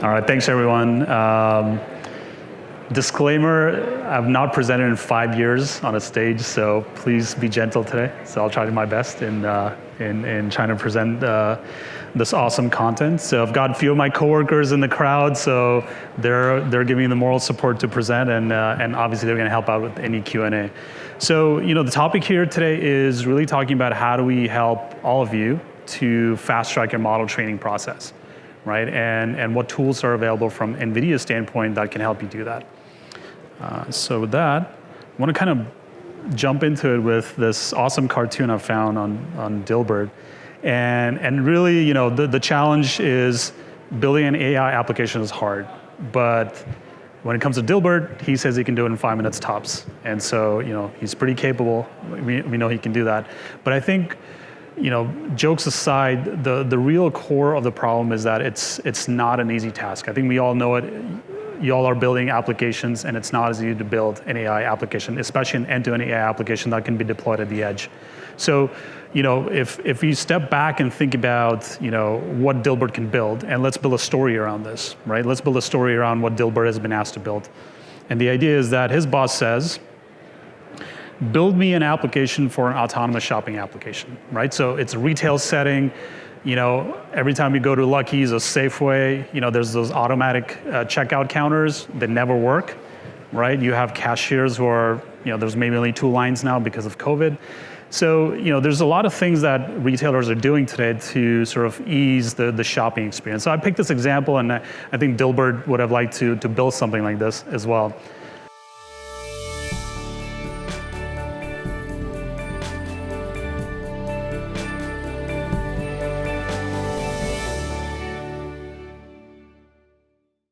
All right, thanks everyone. Disclaimer, I've not presented in 5 years on a stage, so please be gentle today. So I'll try my best in trying to present this awesome content. So I've got a few of my coworkers in the crowd, so they're giving me the moral support to present, and obviously they're going to help out with any Q&A. So the topic here today is really talking about how do we help all of you to fast track your model training process, right? And what tools are available from NVIDIA's standpoint that can help you do that. So with that, I want to kind of jump into it with this awesome cartoon I found on Dilbert. And really, the challenge is building an AI application is hard. But when it comes to Dilbert, he says he can do it in 5 minutes tops. And so, he's pretty capable. We know he can do that. But I think, jokes aside, the real core of the problem is that it's not an easy task. I think we all know it. You all are building applications, and it's not as easy to build an AI application, especially an end-to-end AI application that can be deployed at the edge. So, if you step back and think about, what Dilbert can build, and let's build a story around this, right? Let's build a story around what Dilbert has been asked to build. And the idea is that his boss says, build me an application for an autonomous shopping application, right? So it's a retail setting. Every time you go to Lucky's or Safeway, there's those automatic checkout counters that never work, right? You have cashiers who are, there's maybe only 2 lines now because of COVID. So, there's a lot of things that retailers are doing today to sort of ease the shopping experience. So I picked this example, and I think Dilbert would have liked to build something like this as well.